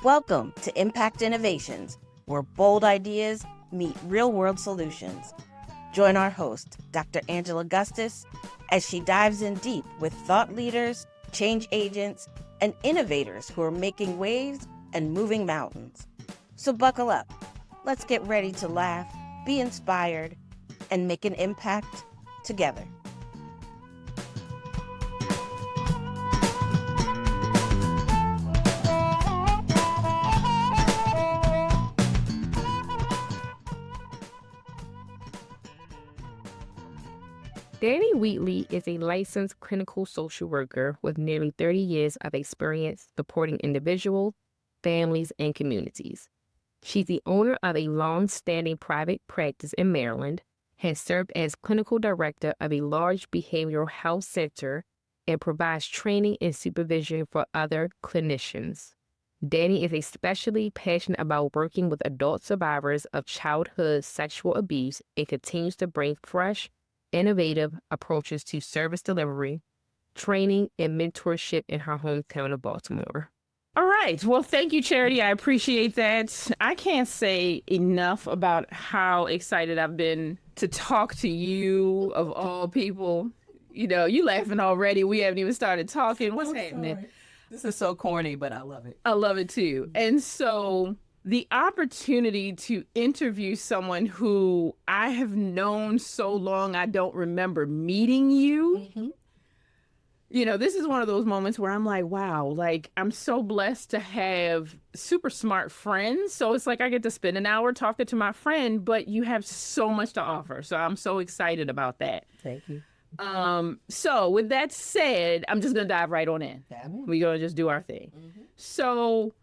Welcome to Impact Innovations, where bold ideas meet real-world solutions. Join our host, Dr. Angela Gustis, as she dives in deep with thought leaders, change agents, and innovators who are making waves and moving mountains. So buckle up. Let's get ready to laugh, be inspired, and make an impact together. Danae Wheatley is a licensed clinical social worker with nearly 30 years of experience supporting individuals, families, and communities. She's the owner of a long-standing private practice in Maryland, has served as clinical director of a large behavioral health center, and provides training and supervision for other clinicians. Danae is especially passionate about working with adult survivors of childhood sexual abuse and continues to bring fresh, innovative approaches to service delivery, training, and mentorship in her hometown of Baltimore. All right. Well, thank you, Charity. I appreciate that. I can't say enough about how excited I've been to talk to you, of all people. You know, you laughing already. We haven't even started talking. What's happening? Sorry. This is so corny, but I love it. I love it too. And so the opportunity to interview someone who I have known so long I don't remember meeting you. Mm-hmm. You know, this is one of those moments where I'm like, wow, like I'm so blessed to have super smart friends. So it's like I get to spend an hour talking to my friend, but you have so much to offer. So I'm so excited about that. Thank you. So with that said, I'm just going to dive right on in. We're going to just do our thing. Mm-hmm. So,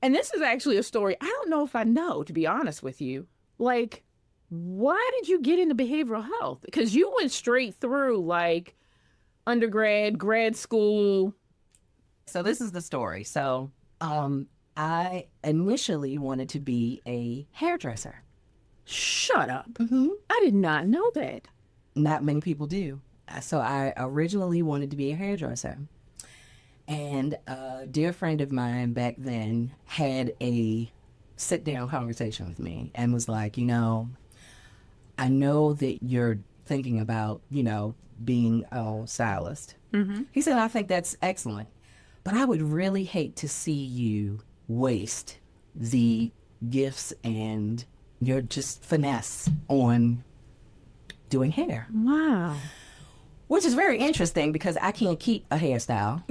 and this is actually a story I don't know if I know, to be honest with you. Like, why did you get into behavioral health? Because you went straight through like undergrad, grad school. So this is the story. So I initially wanted to be a hairdresser. Shut up. Mm-hmm. I did not know that. Not many people do. So I originally wanted to be a hairdresser. And a dear friend of mine back then had a sit-down conversation with me and was like, you know, I know that you're thinking about, you know, being a stylist. Mm-hmm. He said, I think that's excellent, but I would really hate to see you waste the gifts and your just finesse on doing hair. Wow. Which is very interesting because I can't keep a hairstyle.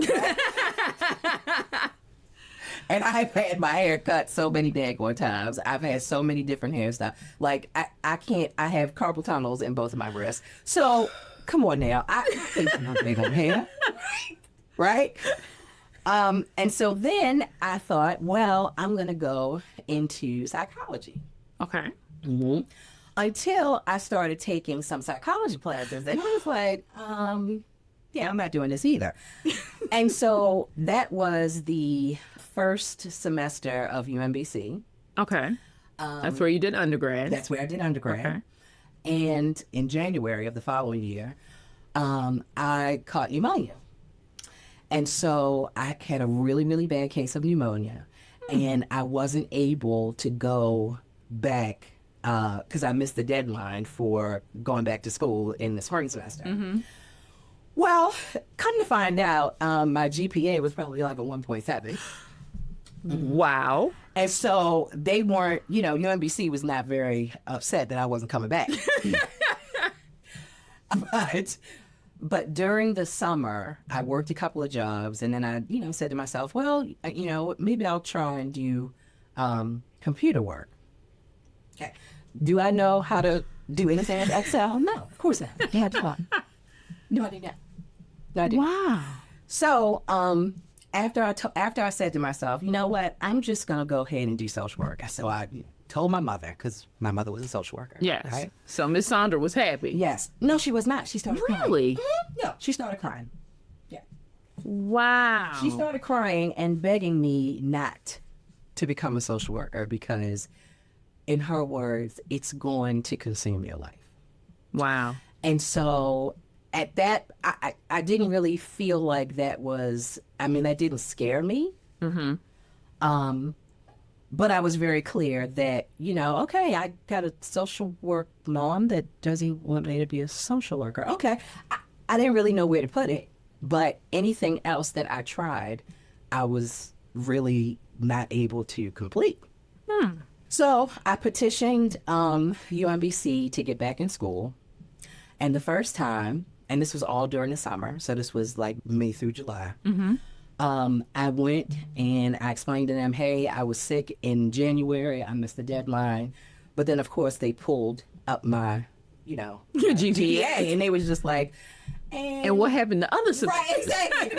And I've had my hair cut so many daggone times. I've had so many different hairstyles. Like, I can't, I have carpal tunnels in both of my wrists. So, come on now. I think I'm not big on hair. Right? And so then I thought, well, I'm going to go into psychology. Okay. Mm-hmm. Until I started taking some psychology classes, and I was like, yeah, I'm not doing this either. And so that was the first semester of UMBC. Okay. That's where you did undergrad. That's where I did undergrad. Okay. And in January of the following year, I caught pneumonia. And so I had a really, really bad case of pneumonia. And I wasn't able to go back because I missed the deadline for going back to school in the spring semester. Mm-hmm. Well, come to find out, my GPA was probably like a 1.7. Wow. And so they weren't, you know, UMBC was not very upset that I wasn't coming back. But during the summer, I worked a couple of jobs, and then I, you know, said to myself, well, you know, maybe I'll try and do computer work. Okay. Do I know how to do anything with Excel? No, of course not. Yeah, no, I did not. No, I didn't. Wow. So after I said to myself, you know what, I'm just going to go ahead and do social work. So I told my mother, because my mother was a social worker. Yes. Right? So Miss Sandra was happy. Yes. No, she was not. She started crying. Really? Mm-hmm. No, she started crying. Yeah. Wow. She started crying and begging me not to become a social worker because, in her words, it's going to consume your life. Wow. And so at that, I didn't really feel like that was, I mean, that didn't scare me. Mm-hmm. But I was very clear that, okay, I got a social work mom that doesn't want me to be a social worker. Okay. I didn't really know where to put it, but anything else that I tried, I was really not able to complete. So I petitioned UMBC to get back in school. And the first time, and this was all during the summer, so this was like May through July. I went and I explained to them, hey, I was sick in January. I missed the deadline. But then, of course, they pulled up my, Your GPA. And they was just like, And what happened to other semesters? Right, exactly.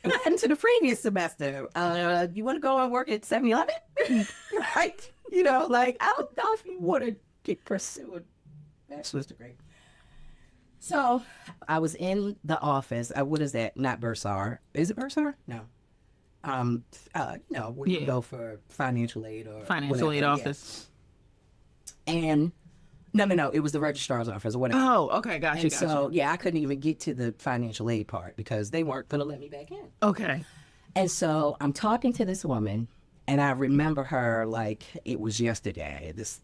What happened to the previous semester? You want to go and work at 7-Eleven? Right? I don't know if you want to get pursued bachelor's degree. So I was in the office. What is that? Not Bursar. Is it Bursar? No. Where you go for financial aid or Financial aid whatever. office. Yeah. And no, it was the registrar's office or whatever. Oh, okay, gotcha. And so, I couldn't even get to the financial aid part because they weren't going to let me back in. Okay. And so I'm talking to this woman, and I remember her like it was yesterday. This,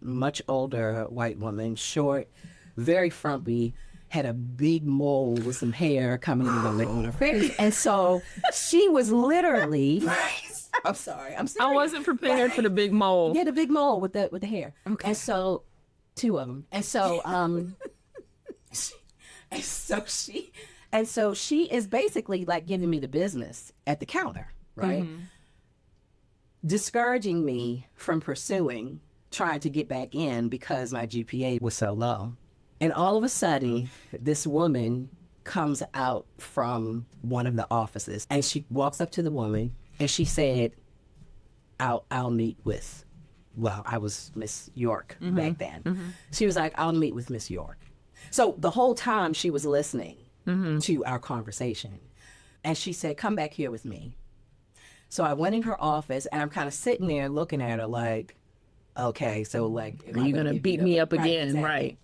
much older white woman, short, very frumpy, had a big mole with some hair coming on her face. And so she was literally... I'm sorry. I wasn't prepared for the big mole. Yeah, the big mole with the hair. Okay. And so, 2 of them. And so, she is basically like giving me the business at the counter, right? Discouraging me from pursuing, trying to get back in because my GPA was so low. And all of a sudden, this woman comes out from one of the offices and she walks up to the woman and she said, I'll meet with, I was Miss York back then. She was like, I'll meet with Miss York. So the whole time she was listening to our conversation. And she said, come back here with me. So I went in her office and I'm kind of sitting there looking at her like, okay, so like... Are you going to beat me up again? Exactly. Right.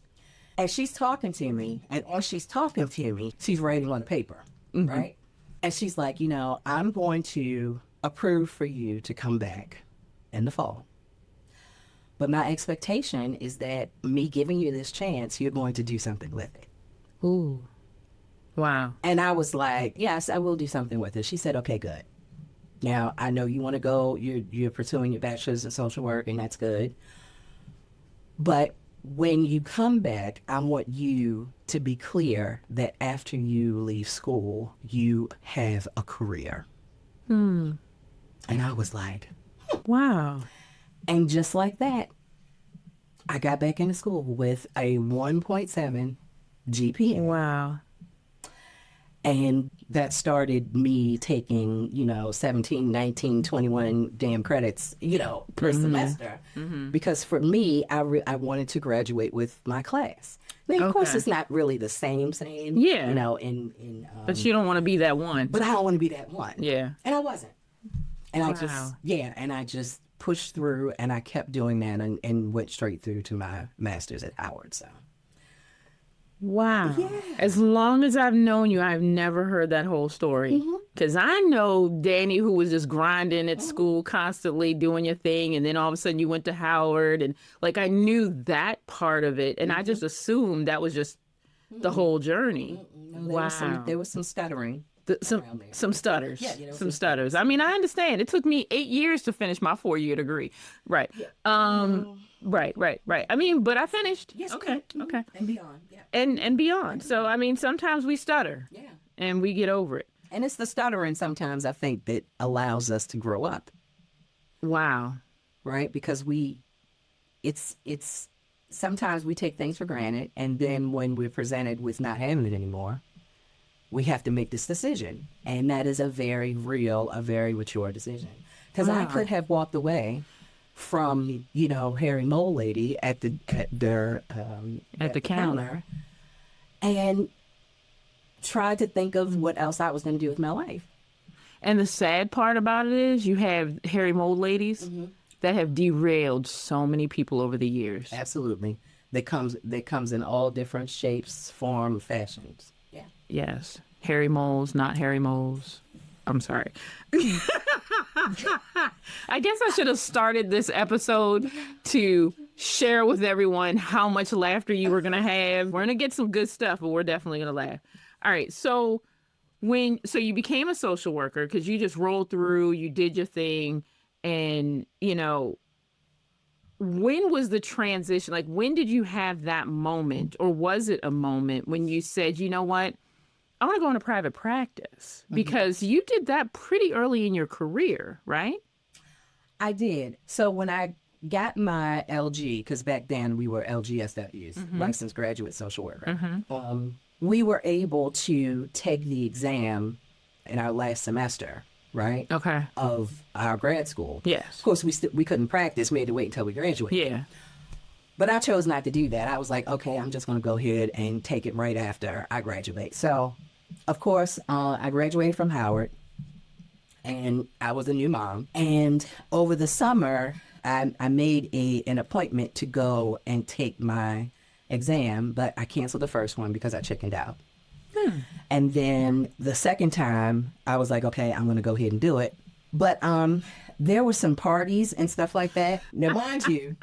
And she's talking to me, and as she's talking to me, she's writing on paper, right? And she's like, I'm going to approve for you to come back in the fall. But my expectation is that me giving you this chance, you're going to do something with it. Ooh. Wow. And I was like, yes, I will do something with it. She said, okay, good. Now, I know you want to go, you're pursuing your bachelor's in social work, and that's good. But when you come back, I want you to be clear that after you leave school, you have a career. And I was like, wow. And just like that, I got back into school with a 1.7 GPA. Wow. And that started me taking, 17, 19, 21 damn credits, per semester. Because for me, I wanted to graduate with my class. Now, of course, it's not really the same. Yeah. But you don't want to be that one. But I don't want to be that one. Yeah. And I wasn't. And Wow. I just pushed through and I kept doing that and went straight through to my master's at Howard, so. Wow. Yeah. As long as I've known you, I've never heard that whole story. Because I know Danae, who was just grinding at school constantly, doing your thing. And then all of a sudden you went to Howard. And I knew that part of it. And I just assumed that was just the whole journey. No, there was some stuttering. Some stutters. Yeah, some stutters. I mean, I understand. It took me 8 years to finish my 4-year degree. Right. Yeah. Right. I mean, but I finished. Yes. Okay. And beyond. Yeah. And beyond. So, I mean, sometimes we stutter. Yeah. And we get over it. And it's the stuttering sometimes, I think, that allows us to grow up. Wow. Right? Because it's sometimes we take things for granted. And then when we're presented with not having it anymore, we have to make this decision. And that is a very real, a very mature decision. Because I could have walked away from, Harry Mole Lady at the counter and tried to think of what else I was going to do with my life. And the sad part about it is you have Harry Mole Ladies that have derailed so many people over the years. Absolutely. That comes in all different shapes, forms, fashions. Yeah. Yes. Harry Moles, not Harry Moles. I'm sorry. I guess I should have started this episode to share with everyone how much laughter you were going to have. We're going to get some good stuff, but we're definitely going to laugh. All right. So you became a social worker because you just rolled through, you did your thing. And, when was the transition? Like, when did you have that moment, or was it a moment when you said, you know what? I want to go into private practice, because you did that pretty early in your career, right? I did. So when I got my LG, because back then we were LGSWs, licensed graduate social worker, we were able to take the exam in our last semester, right? Okay. Of our grad school. Yes. Of course, we couldn't practice. We had to wait until we graduated. Yeah. But I chose not to do that. I was like, okay, I'm just going to go ahead and take it right after I graduate. So, of course, I graduated from Howard, and I was a new mom. And over the summer, I made an appointment to go and take my exam, but I canceled the first one because I chickened out. And then the second time, I was like, okay, I'm going to go ahead and do it. But there were some parties and stuff like that. Now, mind you,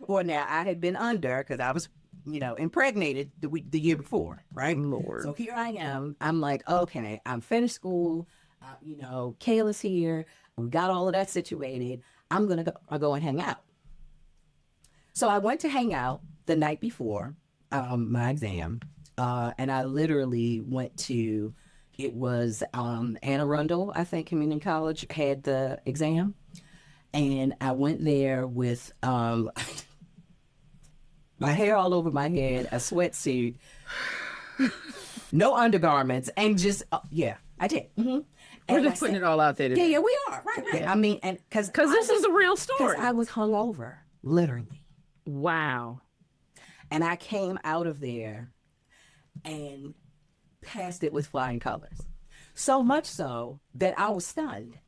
well, now I had been under, because I was, impregnated the year before, right? Lord. So here I am. I'm like, okay, I'm finished school. Kayla's here. We got all of that situated. I'm going to go and hang out. So I went to hang out the night before my exam. And I literally went to, it was Anne Arundel, I think, Community College had the exam. And I went there with my hair all over my head, a sweatsuit, no undergarments, and just, I did. We're just putting it all out there today. Yeah, we are. Right. I mean, and because this is a real story. I was hungover, literally. Wow. And I came out of there and passed it with flying colors. So much so that I was stunned.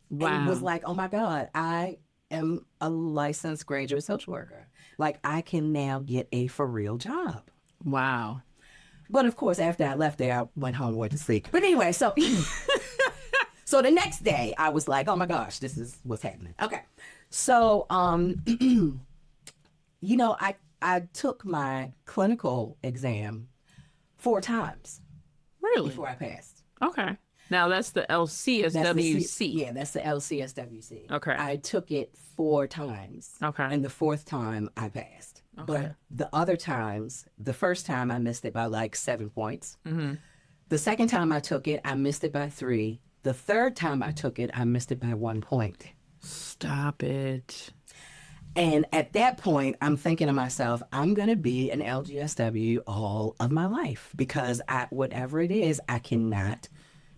Wow. And was like, oh my God, I am a licensed graduate social worker. Like, I can now get a for real job. Wow. But of course, after I left there, I went home and went to sleep. But anyway, so so the next day I was like, oh my gosh, this is what's happening. Okay. So, I took my clinical exam 4 times. Really? Before I passed. Okay. Now that's the LCSWC. That's the LCSWC. Okay. I took it 4 times. Okay. And the 4th time I passed. Okay. But the other times, the first time I missed it by like 7 points. The second time I took it, I missed it by 3. The third time I took it, I missed it by 1 point. Stop it. And at that point, I'm thinking to myself, I'm going to be an LGSW all of my life, because whatever it is, I cannot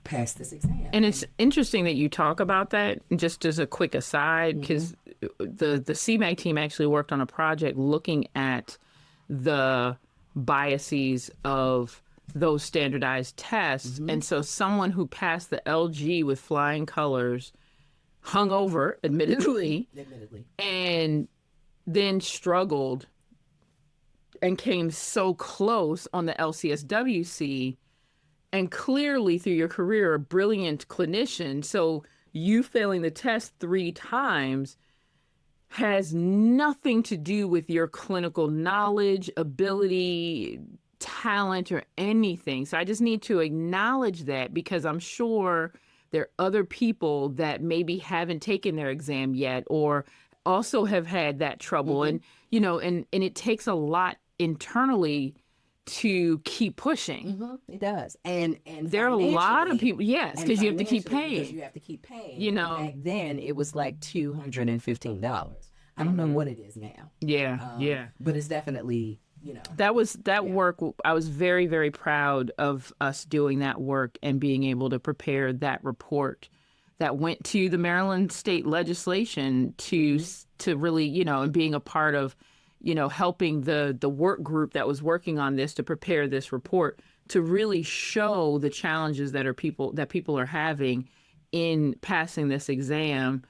pass this exam. And it's interesting that you talk about that, just as a quick aside, because the CMAC team actually worked on a project looking at the biases of those standardized tests. And so someone who passed the LG with flying colors, hungover, admittedly, and then struggled and came so close on the LCSWC, and clearly through your career, a brilliant clinician. So you failing the test 3 times has nothing to do with your clinical knowledge, ability, talent, or anything. So I just need to acknowledge that, because I'm sure there are other people that maybe haven't taken their exam yet, or also have had that trouble. And, and it takes a lot internally to keep pushing. It does. And there are a lot of people, yes, because you have to keep paying. Because you have to keep paying. Back then, it was like $215. I don't know what it is now. Yeah. But it's definitely, that work. I was very, very proud of us doing that work and being able to prepare that report that went to the Maryland state legislation to really, and being a part of, helping the work group that was working on this to prepare this report, to really show the challenges that people are having in passing this exam,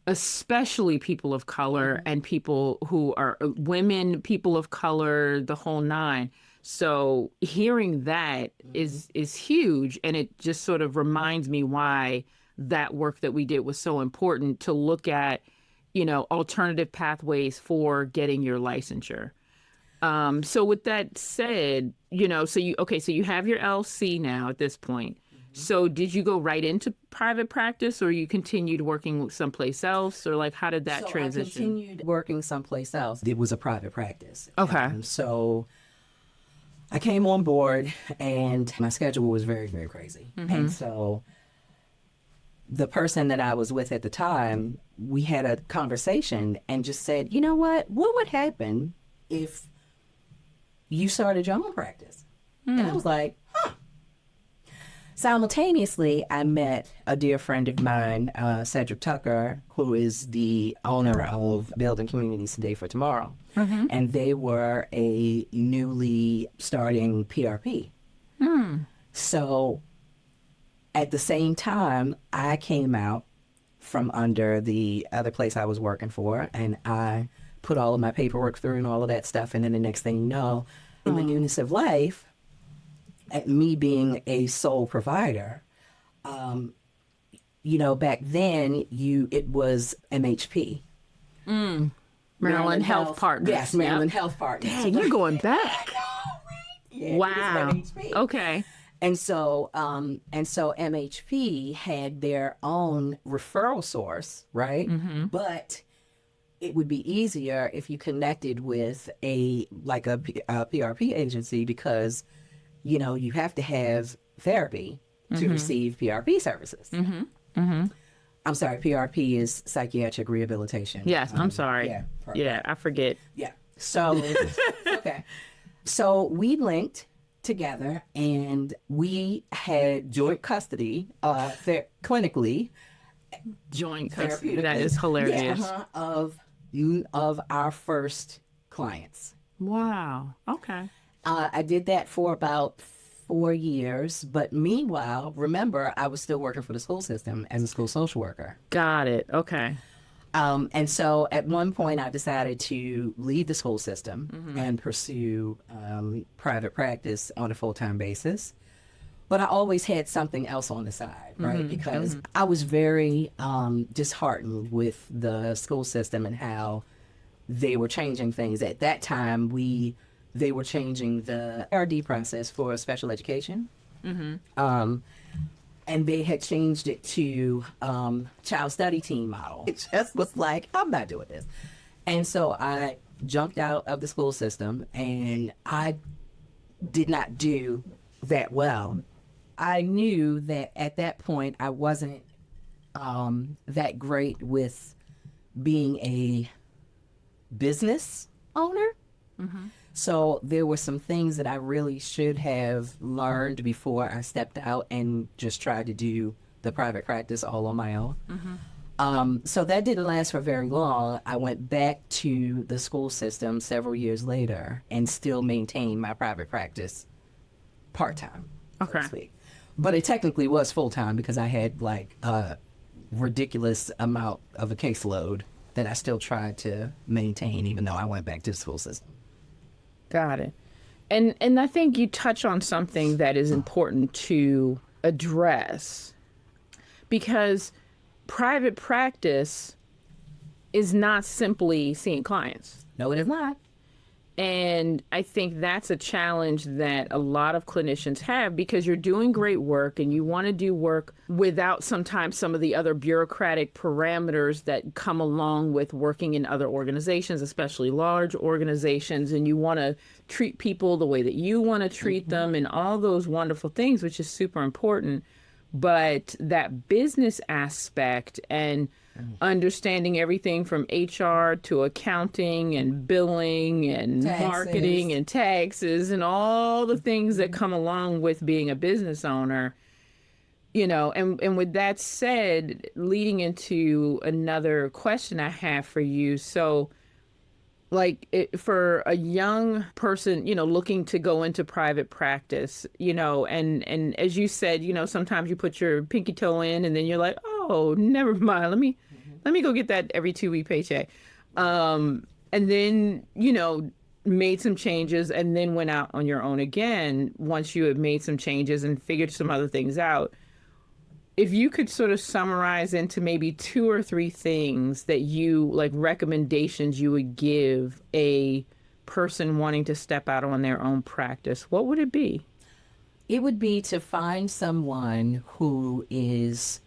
especially people of color and people who are women, people of color, the whole 9. So hearing that is huge. And it just sort of reminds me why that work that we did was so important to look at, alternative pathways for getting your licensure. So with that said, so you have your LC now at this point. So did you go right into private practice, or you continued working someplace else, or like how did that transition? I continued working someplace else. It was a private practice. Okay. So I came on board, and my schedule was very, very crazy. And so the person that I was with at the time, we had a conversation and just said, you know what would happen if you started your own practice? And I was like, Simultaneously, I met a dear friend of mine, Cedric Tucker, who is the owner of Building Communities Today for Tomorrow. And they were a newly starting PRP. So at the same time, I came out from under the other place I was working for, and I put all of my paperwork through and all of that stuff. And then the next thing you know, in the newness of life, at me being a sole provider, back then it was MHP. Maryland Health Partners. Yes, Maryland Health Partners. Dang, you're going back. Yeah, Wow. it was MHP. Okay. And so MHP had their own referral source, right? But it would be easier if you connected with a PRP agency, because you have to have therapy to receive PRP services. I'm sorry, PRP is psychiatric rehabilitation. Yes, I'm sorry. Yeah. Yeah, I forget. Yeah. So, okay. So we linked together, and we had joint custody, clinically. Joint custody. Therapeutically. That is hilarious. Of our first clients. Wow. Okay. I did that for about 4 years, but meanwhile, remember, I was still working for the school system as a school social worker. Got it. Okay. And so at one point, I decided to leave the school system and pursue private practice on a full-time basis. But I always had something else on the side, right? Because I was very disheartened with the school system and how they were changing things. At that time, they were changing the RD process for special education. And they had changed it to child study team model. It just was like, I'm not doing this. And so I jumped out of the school system, and I did not do that well. I knew that at that point I wasn't that great with being a business owner. So there were some things that I really should have learned before I stepped out and just tried to do the private practice all on my own. So that didn't last for very long. I went back to the school system several years later and still maintained my private practice part-time. Okay. So to speak. But it technically was full-time, because I had like a ridiculous amount of a caseload that I still tried to maintain, even though I went back to the school system. Got it. And I think you touch on something that is important to address, because private practice is not simply seeing clients. No, it is not. And I think that's a challenge that a lot of clinicians have, because you're doing great work and you want to do work without sometimes some of the other bureaucratic parameters that come along with working in other organizations, especially large organizations. And you want to treat people the way that you want to treat them and all those wonderful things, which is super important. But that business aspect and understanding everything from HR to accounting and billing and Taxes. marketing and taxes and all the things that come along with being a business owner, and with that said, leading into another question I have for you. So for a young person, looking to go into private practice, and as you said, sometimes you put your pinky toe in and then you're like, oh, never mind. Let me go get that every 2-week paycheck. And then, made some changes and then went out on your own again once you had made some changes and figured some other things out. if you could sort of summarize into maybe 2 or 3 things that you like recommendations you would give a person wanting to step out on their own practice, what would it be? It would be to find someone who is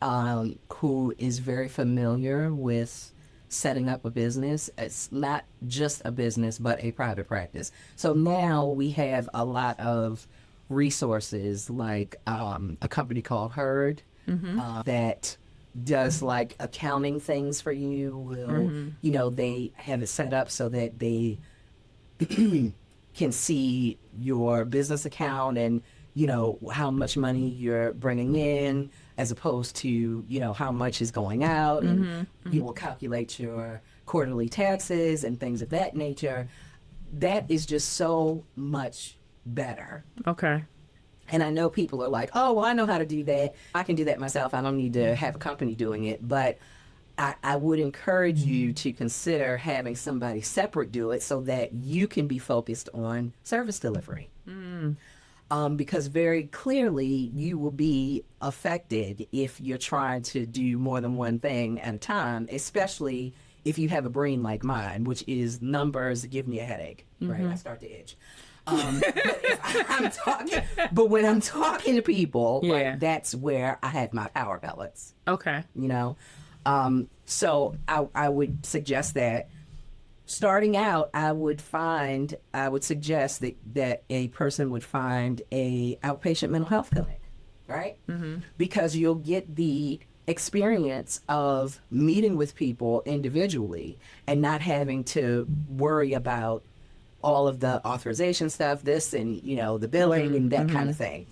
very familiar with setting up a business. It's not just a business, but a private practice. So now we have a lot of resources like a company called Herd that does like accounting things for you. They have it set up so that they can see your business account and how much money you're bringing in as opposed to how much is going out, and you will calculate your quarterly taxes and things of that nature. That is just so much better. Okay. And I know people are like, oh, well, I know how to do that. I can do that myself. I don't need to have a company doing it. But I would encourage you to consider having somebody separate do it so that you can be focused on service delivery. Because very clearly you will be affected if you're trying to do more than one thing at a time, especially if you have a brain like mine, which is numbers give me a headache, right? I start to itch. But when I'm talking to people, like, that's where I have my power pellets. Okay. So I would suggest that starting out, I would suggest that a person would find a outpatient mental health clinic, right? Because you'll get the experience of meeting with people individually and not having to worry about all of the authorization stuff, this and, the billing and that kind of thing.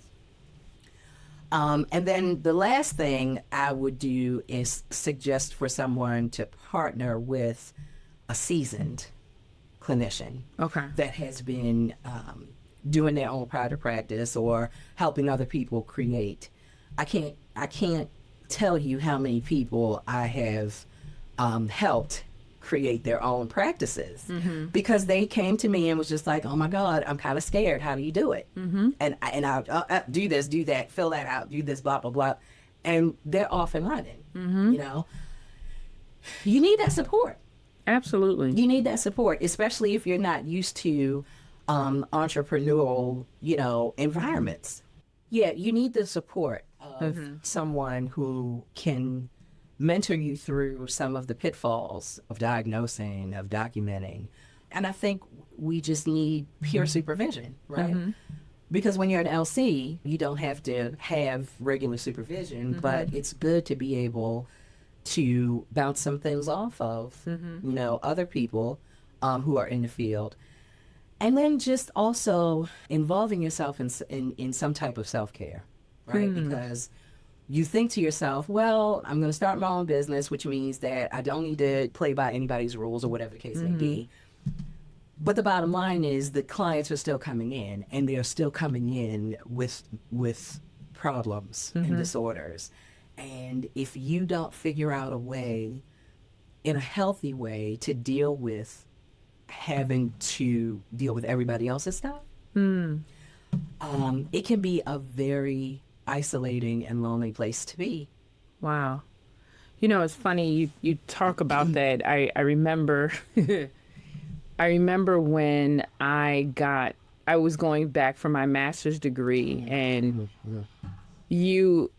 And then the last thing I would do is suggest for someone to partner with a seasoned clinician that has been doing their own private practice or helping other people create. I can't tell you how many people I have helped create their own practices because they came to me and was just like, oh my God, I'm kind of scared. How do you do it? And I'll do this, do that, fill that out, do this, blah, blah, blah. And they're off and running, You need that support. Absolutely. You need that support, especially if you're not used to entrepreneurial, environments. Yeah, you need the support of someone who can mentor you through some of the pitfalls of diagnosing, of documenting. And I think we just need pure supervision, right? Because when you're an LC, you don't have to have regular supervision, but it's good to be able to bounce some things off of, other people who are in the field. And then just also involving yourself in some type of self-care, right? Because you think to yourself, well, I'm going to start my own business, which means that I don't need to play by anybody's rules or whatever the case may be. But the bottom line is the clients are still coming in, and they're still coming in with problems and disorders. And if you don't figure out a way, in a healthy way, to deal with having to deal with everybody else's stuff, it can be a very isolating and lonely place to be. Wow. It's funny you talk about that. I remember I remember when I was going back for my master's degree, and you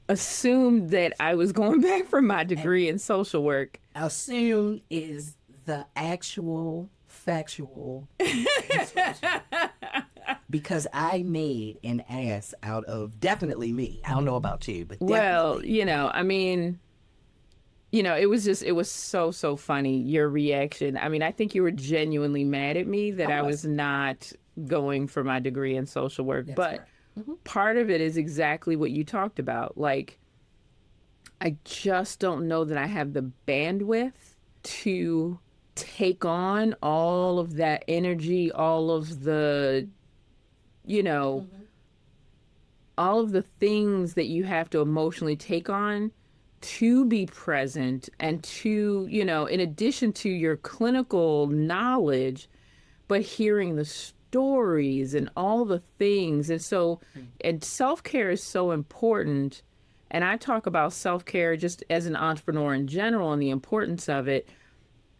assumed that I was going back for my degree in social work. Assume is the actual factual description. Because I made an ass out of definitely me. I don't know about you, but definitely. It was so funny, your reaction. I mean, I think you were genuinely mad at me that I was not going for my degree in social work. That's but correct. Part of it is exactly what you talked about. Like, I just don't know that I have the bandwidth to take on all of that energy, all of the all of the things that you have to emotionally take on to be present and to, in addition to your clinical knowledge, but hearing the stories and all the things. And so, and self-care is so important. And I talk about self-care just as an entrepreneur in general and the importance of it,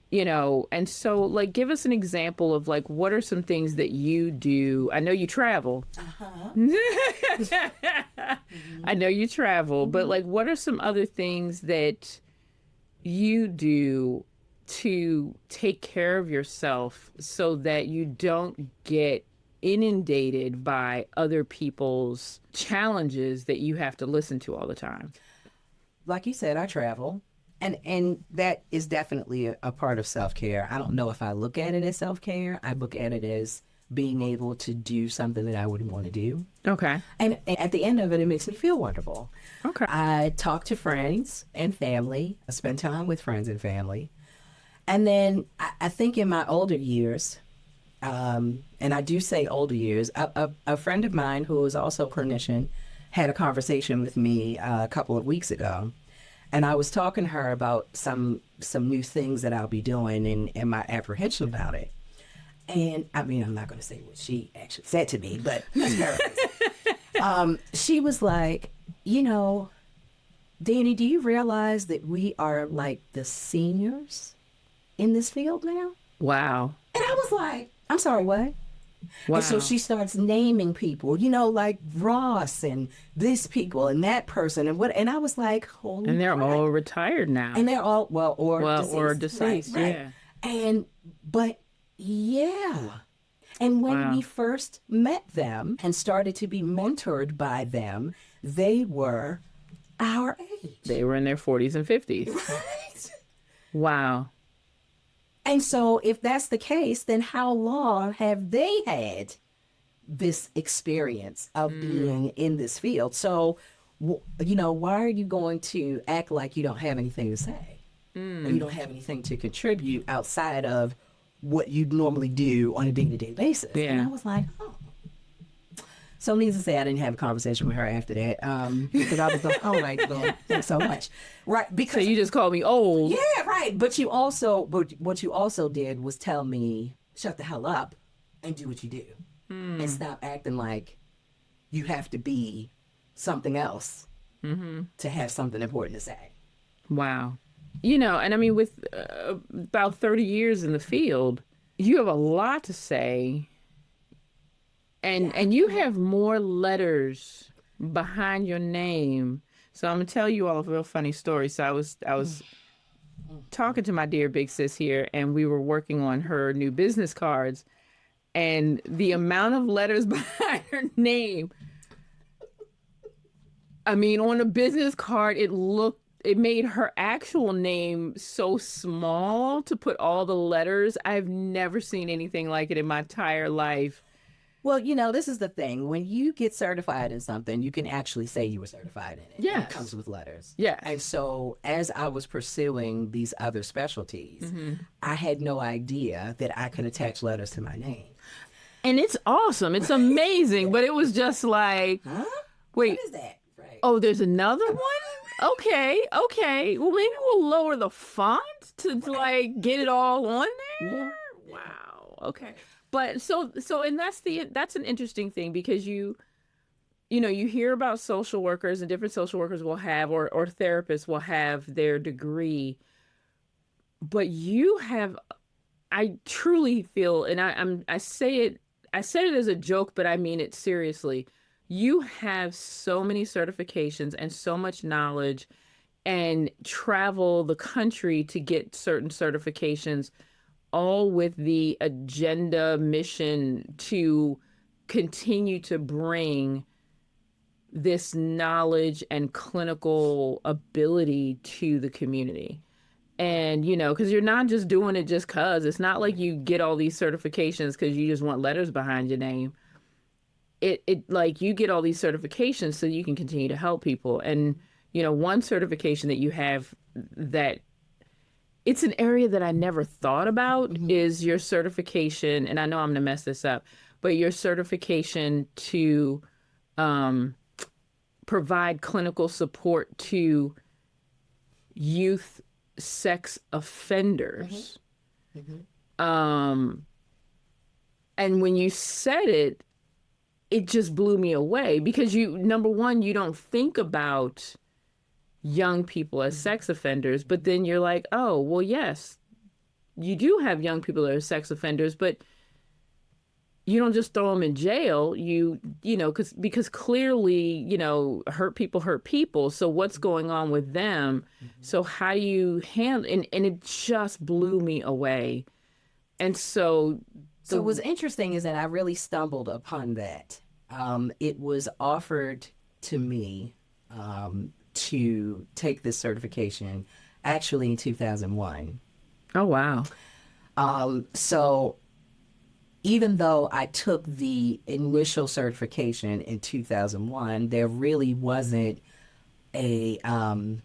and so like give us an example of like what are some things that you do. I know you travel. I know you travel, but like what are some other things that you do to take care of yourself so that you don't get inundated by other people's challenges that you have to listen to all the time? Like you said, I travel. And that is definitely a part of self-care. I don't know if I look at it as self-care. I look at it as being able to do something that I wouldn't want to do. Okay. And at the end of it, it makes me feel wonderful. Okay. I talk to friends and family. I spend time with friends and family. And then I think in my older years, and I do say older years, a friend of mine who is also a clinician had a conversation with me a couple of weeks ago. And I was talking to her about some new things that I'll be doing and my apprehension about it. And I mean, I'm not going to say what she actually said to me, but she was like, Danny, do you realize that we are like the seniors in this field now? Wow. And I was like, I'm sorry, what? Wow. And so she starts naming people, like Ross and this people and that person and I was like, holy And they're crap. all retired now. And they're all, or deceased, right. yeah. But yeah. And when Wow. we first met them and started to be mentored by them, they were our age. They were in their 40s and 50s. Right. Wow. And so if that's the case, then how long have they had this experience of being in this field? So, why are you going to act like you don't have anything to say? Or you don't have anything to contribute outside of what you normally do on a day-to-day basis? Yeah. And I was like, oh. So needless to say, I didn't have a conversation with her after that because I was like, oh my God, thanks so much. Right. So Because you just called me old. yeah, right. But what you also did was tell me, shut the hell up and do what you do. And stop acting like you have to be something else to have something important to say. Wow. And I mean, with about 30 years in the field, you have a lot to say. And you have more letters behind your name. So I'm gonna tell you all a real funny story. So I was talking to my dear big sis here, and we were working on her new business cards, and the amount of letters behind her name. I mean, on a business card, it made her actual name so small to put all the letters. I've never seen anything like it in my entire life. Well, this is the thing. When you get certified in something, you can actually say you were certified in it. Yes. It comes with letters. Yeah. And so as I was pursuing these other specialties, I had no idea that I could attach letters to my name. And it's awesome. It's amazing. But it was just like, Huh? wait, What is that? Right. oh, there's another one? Okay. Well, maybe we'll lower the font to like get it all on there. Wow. Okay. But so and that's an interesting thing because you hear about social workers and different social workers will have or therapists will have their degree, but you have, I truly feel, and I said it as a joke, but I mean it seriously. You have so many certifications and so much knowledge and travel the country to get certain certifications, all with the agenda mission to continue to bring this knowledge and clinical ability to the community. And, because you're not just doing it just because. It's not like you get all these certifications because you just want letters behind your name. It like you get all these certifications so you can continue to help people. And, one certification that you have that it's an area that I never thought about is your certification. And I know I'm going to mess this up, but your certification to provide clinical support to youth sex offenders. And when you said it, it just blew me away because number one, you don't think about young people as sex offenders, but then you're like, oh, well, yes, you do have young people that are sex offenders, but you don't just throw them in jail. You know, because clearly, you know, hurt people. So what's going on with them? So how do you handle? And it just blew me away. And so what's interesting is that I really stumbled upon that. It was offered to me to take this certification actually in 2001. Oh, wow. So even though I took the initial certification in 2001, there really wasn't well,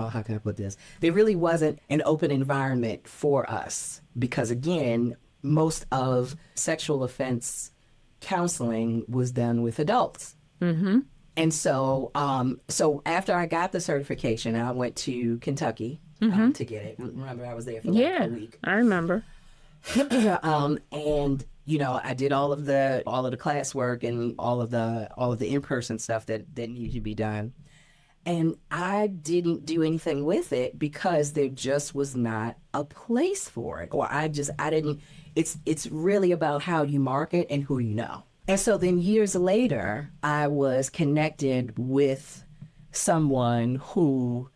how can I put this? There really wasn't an open environment for us because, again, most of sexual offense counseling was done with adults. Mm-hmm. And so after I got the certification, I went to Kentucky to get it. Remember, I was there for like a week. I remember. And you know, I did all of the classwork and all of the in-person stuff that needed to be done. And I didn't do anything with it because there just was not a place for it. Or I didn't, it's really about how you market and who you know. And so then years later, I was connected with someone who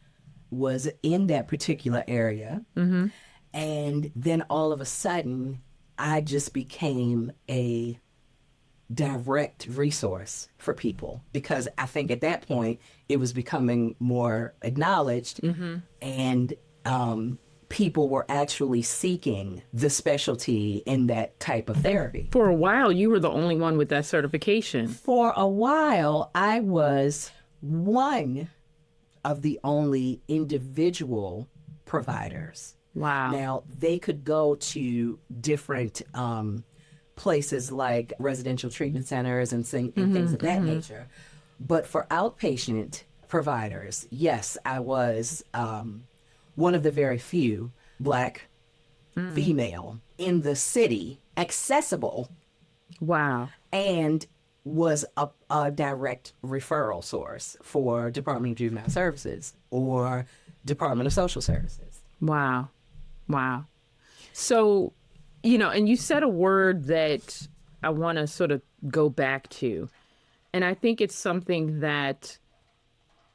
was in that particular area. Mm-hmm. And then all of a sudden, I just became a direct resource for people because I think at that point it was becoming more acknowledged and people were actually seeking the specialty in that type of therapy. For a while, you were the only one with that certification. For a while, I was one of the only individual providers. Wow. Now, they could go to different places like residential treatment centers and things of that nature. But for outpatient providers, yes, I was one of the very few Black female in the city, accessible. Wow. And was a direct referral source for Department of Juvenile Services or Department of Social Services. Wow. Wow. So, you know, and you said a word that I want to sort of go back to. And I think it's something that,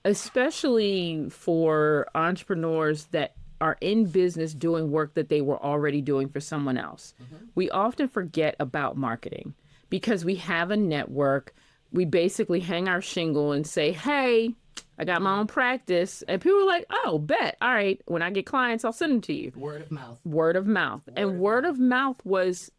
especially for entrepreneurs that are in business doing work that they were already doing for someone else, we often forget about marketing because we have a network. We basically hang our shingle and say, hey, I got my own practice. And people are like, oh, bet. All right. When I get clients, I'll send them to you. Word of mouth. Word of mouth. And word of mouth was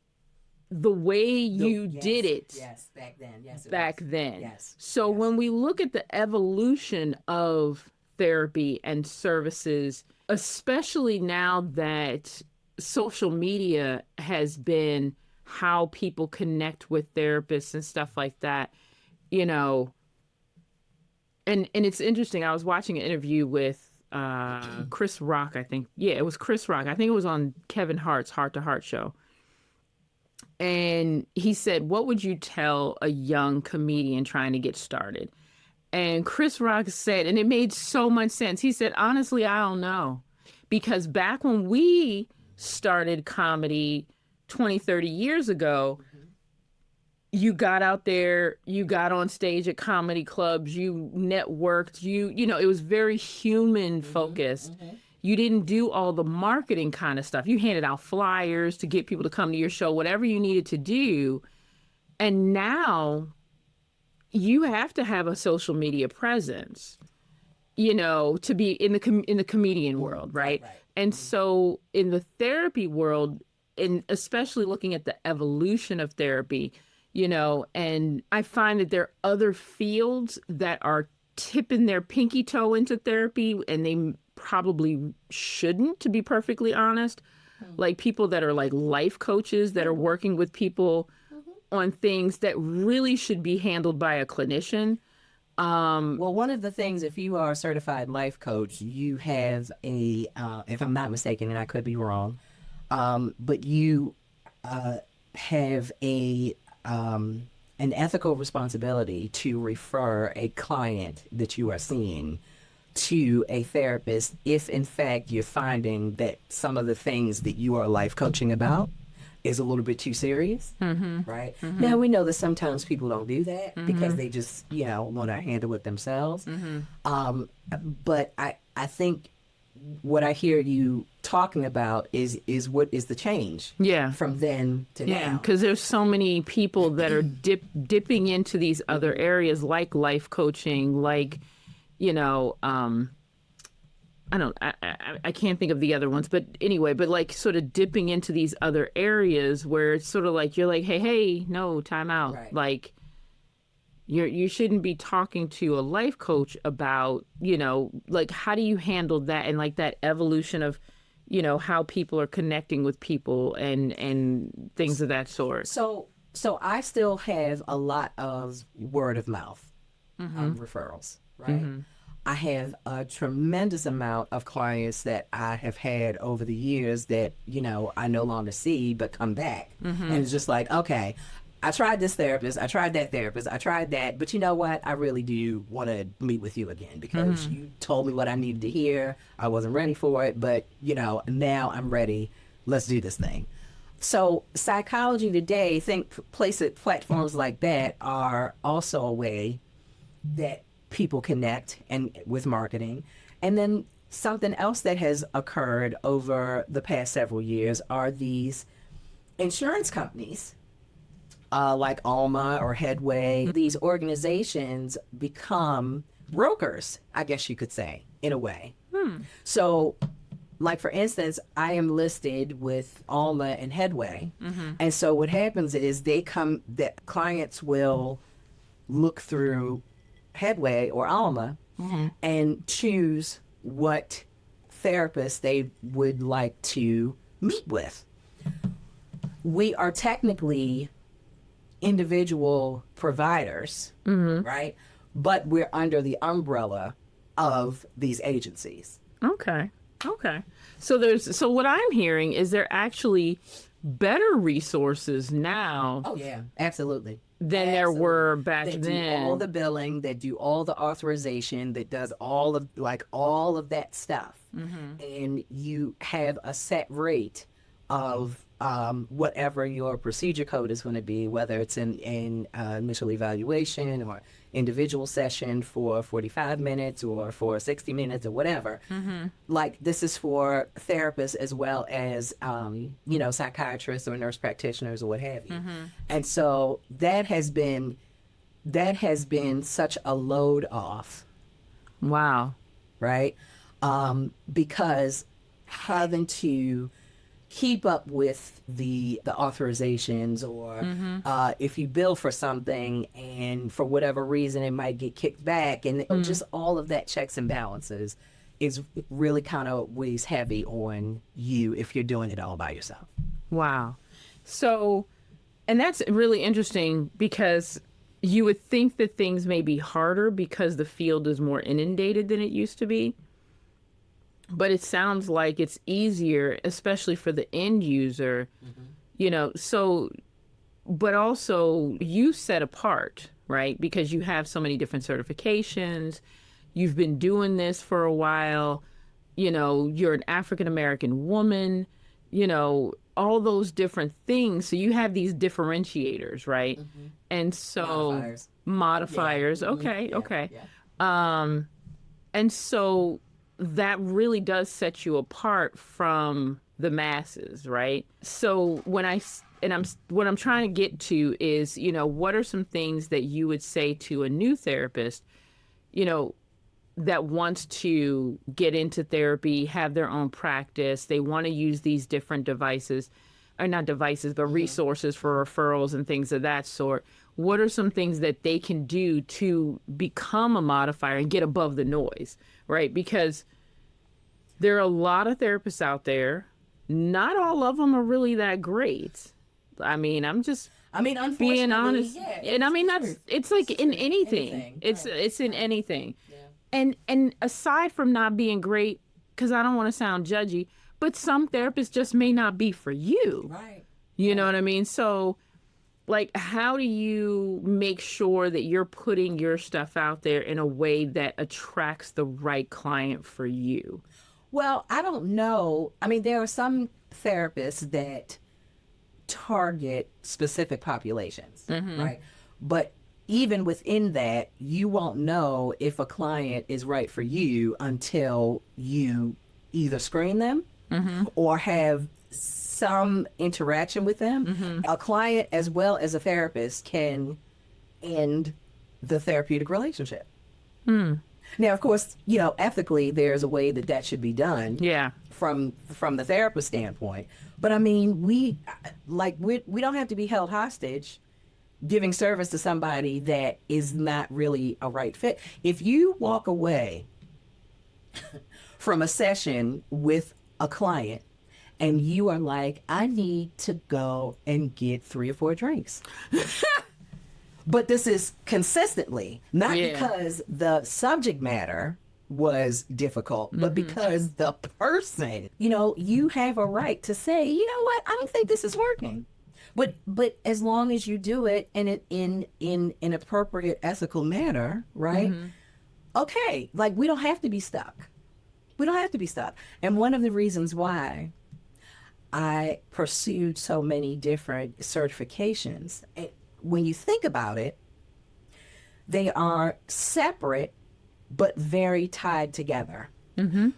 the way you did it. Yes, back then. Yes, back then. Yes. So when we look at the evolution of therapy and services, especially now that social media has been how people connect with therapists and stuff like that, you know, and it's interesting. I was watching an interview with Chris Rock, I think. Yeah, it was Chris Rock. I think it was on Kevin Hart's Heart to Heart show. And he said, what would you tell a young comedian trying to get started? And Chris Rock said, and it made so much sense. He said, honestly, I don't know. Because back when we started comedy 20, 30 years ago, you got out there, you got on stage at comedy clubs, you networked, you know, it was very human focused. You didn't do all the marketing kind of stuff. You handed out flyers to get people to come to your show, whatever you needed to do. And now you have to have a social media presence, you know, to be in the comedian world, right? And so in the therapy world, and especially looking at the evolution of therapy, you know, and I find that there are other fields that are tipping their pinky toe into therapy, and they probably shouldn't, to be perfectly honest. Like people that are like life coaches that are working with people on things that really should be handled by a clinician. Well, one of the things, if you are a certified life coach, you have a, if I'm not mistaken, and I could be wrong, but you have an ethical responsibility to refer a client that you are seeing to a therapist if in fact you're finding that some of the things that you are life coaching about is a little bit too serious, right? Now we know that sometimes people don't do that because they just, want to handle it themselves. But I think what I hear you talking about is what is the change from then to now. Because there's so many people that are dipping into these other areas like life coaching, like, I can't think of the other ones, but anyway, but like sort of dipping into these other areas where it's sort of like, you're like, hey, no, time out. Right. Like, you shouldn't be talking to a life coach about, like, how do you handle that and like that evolution of, how people are connecting with people and things of that sort. So I still have a lot of word of mouth referrals, right? I have a tremendous amount of clients that I have had over the years that, I no longer see but come back. And it's just like, okay, I tried this therapist, I tried that therapist, I tried that, but you know what? I really do want to meet with you again because you told me what I needed to hear. I wasn't ready for it, but, now I'm ready. Let's do this thing. So Psychology Today, I think platforms like that are also a way that people connect and with marketing. And then something else that has occurred over the past several years are these insurance companies like Alma or Headway. These organizations become brokers, I guess you could say, in a way. So like, for instance, I am listed with Alma and Headway. And so what happens is that clients will look through Headway or Alma and choose what therapist they would like to meet with. We are technically individual providers, right? But we're under the umbrella of these agencies. Okay. So what I'm hearing is there actually better resources now. Oh yeah, absolutely. Than there were back that then. Do all the billing, that do all the authorization, that does all of that stuff. And you have a set rate of whatever your procedure code is going to be, whether it's in initial evaluation or individual session for 45 minutes or for 60 minutes or whatever. Like, this is for therapists as well as, psychiatrists or nurse practitioners or what have you. And so that has been such a load off. Wow. Right? Because having to keep up with the authorizations or if you bill for something and for whatever reason it might get kicked back and just all of that checks and balances is really kind of weighs heavy on you if you're doing it all by yourself. Wow. So, and that's really interesting because you would think that things may be harder because the field is more inundated than it used to be. But it sounds like it's easier, especially for the end user, so, but also you set apart, right? Because you have so many different certifications. You've been doing this for a while. You're an African-American woman, all those different things. So you have these differentiators, right? And so modifiers. Yeah. Okay. Yeah. And so that really does set you apart from the masses, right? So what I'm trying to get to is, what are some things that you would say to a new therapist, that wants to get into therapy, have their own practice, they want to use these different devices, or not devices, but resources for referrals and things of that sort. What are some things that they can do to become a modifier and get above the noise, right? Because there are a lot of therapists out there. Not all of them are really that great. Unfortunately, being honest. Yeah, and it's like in anything. It's in anything. Yeah. And aside from not being great, because I don't want to sound judgy, but some therapists just may not be for you. Right. You know what I mean? So, like, how do you make sure that you're putting your stuff out there in a way that attracts the right client for you? Well, I don't know. I mean, there are some therapists that target specific populations, right? But even within that, you won't know if a client is right for you until you either screen them or have some interaction with them. A client as well as a therapist can end the therapeutic relationship. Now, of course, you know, ethically, there's a way that that should be done. Yeah. From the therapist standpoint. But I mean, we don't have to be held hostage giving service to somebody that is not really a right fit. If you walk away from a session with a client and you are like, I need to go and get 3 or 4 drinks. But this is consistently, not because the subject matter was difficult, but because the person, you know, you have a right to say, you know what, I don't think this is working. But as long as you do it in an appropriate ethical manner, right? Okay, like we don't have to be stuck. We don't have to be stuck. And one of the reasons why I pursued so many different certifications, when you think about it, they are separate but very tied together.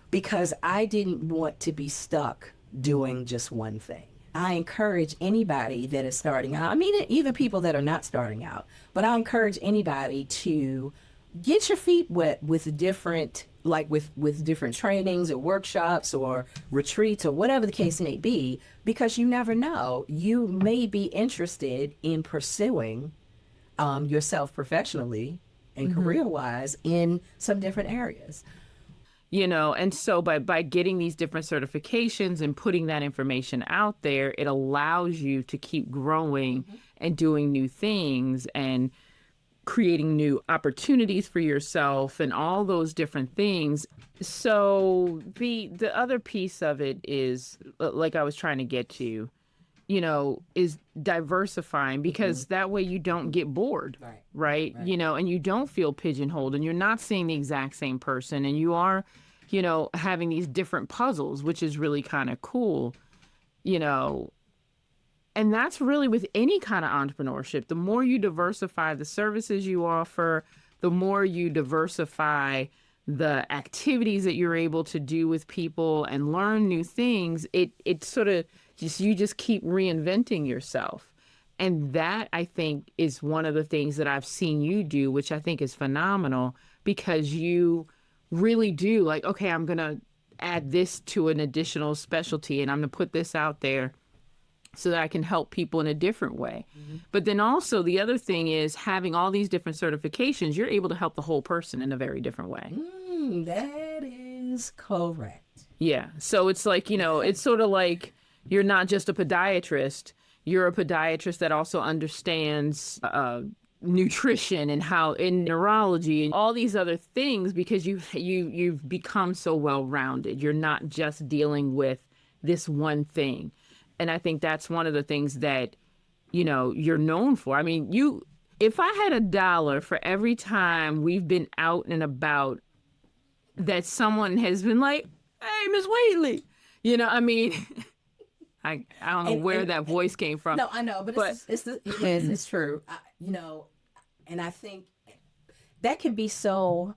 Because I didn't want to be stuck doing just one thing. I encourage anybody that is starting out, I mean, even people that are not starting out, but I encourage anybody to get your feet wet with different, like with different trainings or workshops or retreats or whatever the case may be, because you never know. You may be interested in pursuing yourself professionally and career-wise in some different areas. You know, and so by getting these different certifications and putting that information out there, it allows you to keep growing and doing new things and creating new opportunities for yourself and all those different things. So the other piece of it is, like I was trying to get to, you know, is diversifying, because that way you don't get bored, right? You know, and you don't feel pigeonholed and you're not seeing the exact same person, and you are, you know, having these different puzzles, which is really kind of cool, you know. And that's really with any kind of entrepreneurship. The more you diversify the services you offer, the more you diversify the activities that you're able to do with people and learn new things, it sort of you just keep reinventing yourself. And that, I think, is one of the things that I've seen you do, which I think is phenomenal, because you really do like, okay, I'm going to add this to an additional specialty and I'm going to put this out there so that I can help people in a different way. But then also the other thing is, having all these different certifications, you're able to help the whole person in a very different way. That is correct. Yeah. So it's like, you know, it's sort of like you're not just a podiatrist, you're a podiatrist that also understands nutrition and how in neurology and all these other things, because you've become so well-rounded. You're not just dealing with this one thing. And I think that's one of the things that, you know, you're known for. I mean, if I had $1 for every time we've been out and about that someone has been like, hey, Miss Wheatley, you know, I mean, I don't know where that voice came from. No, I know, but it's true. You know, and I think that can be so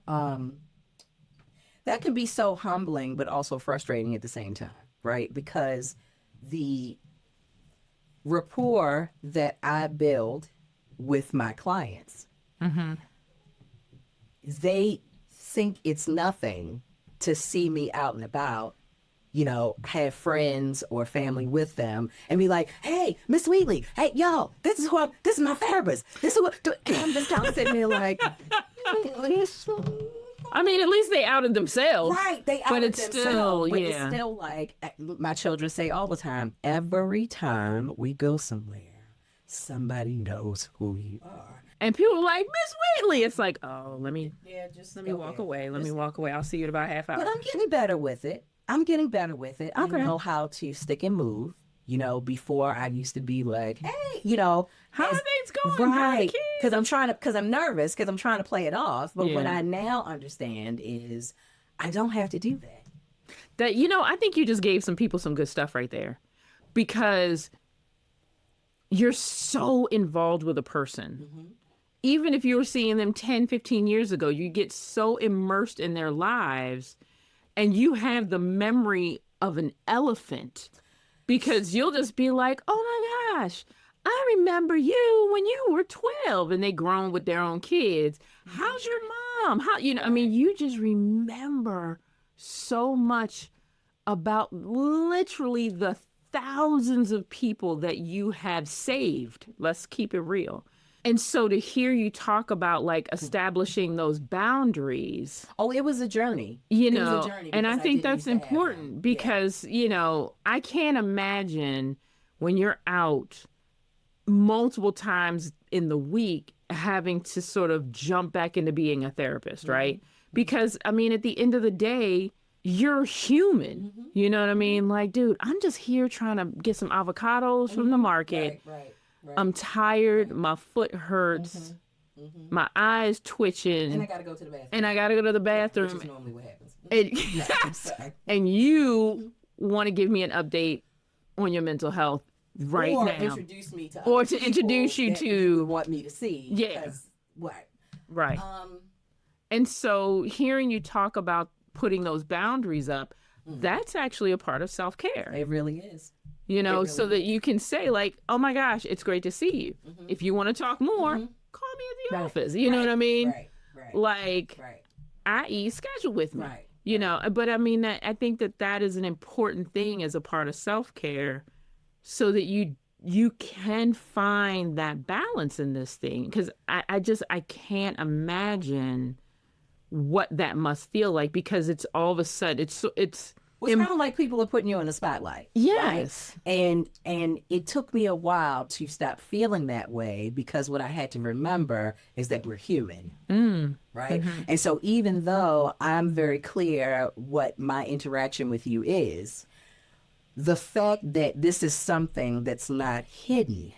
humbling, but also frustrating at the same time, right? Because the rapport that I build with my clients, they think it's nothing to see me out and about, you know, have friends or family with them and be like, hey, Miss Wheatley, hey, yo, this is my therapist. This is what, and I'm just kind of sitting there like, I mean, at least they outed themselves. Right, they outed but it's themselves. still, but yeah. It's still like, my children say all the time, every time we go somewhere, somebody knows who you are. And people are like, Miss Wheatley. It's like, oh, let me walk ahead. away. Let me walk away. I'll see you in about a half hour. But I'm getting better with it. I know how to stick and move. You know, before I used to be like, hey, How are things going? How are the right? kids? Because I'm nervous, because I'm trying to play it off. But what Yeah. I now understand is I don't have to do that. That, I think you just gave some people some good stuff right there, because you're so involved with a person. Even if you were seeing them 10, 15 years ago, you get so immersed in their lives, and you have the memory of an elephant, because you'll just be like, oh my gosh, I remember you when you were 12, and they grown with their own kids. How's your mom? You just remember so much about literally the thousands of people that you have saved. Let's keep it real. And so to hear you talk about like establishing those boundaries, Oh, it was a journey. you It was know, a journey and I because think didn't that's used to have them. important Yeah. because, I can't imagine when you're out multiple times in the week having to sort of jump back into being a therapist, right? Because, at the end of the day, you're human. You know what I mean? Like, dude, I'm just here trying to get some avocados from the market. Right. I'm tired. My foot hurts. My eyes twitching. And I got to go to the bathroom. And I got to go to the bathroom. Which is normally what happens. And, Sorry. and you want to give me an update on your mental health right or now. introduce me to Or other to introduce people you that to- you would want me to see. Yeah. because- Right. Right. And so hearing you talk about putting those boundaries up, that's actually a part of self-care. It really is. So that you can say like, oh my gosh, it's great to see you. If you want to talk more, call me at the Right. office. You know what I mean? Right. Like, Right. i.e. schedule with me. Right. But I think that is an important thing as a part of self-care, so that you can find that balance in this thing. Because I can't imagine what that must feel like, because it's all of a sudden it's Well, it's kind of like people are putting you in the spotlight. yes. Right? And it took me a while to stop feeling that way, because what I had to remember is that we're human. Right? And so even though I'm very clear what my interaction with you is, the fact that this is something that's not hidden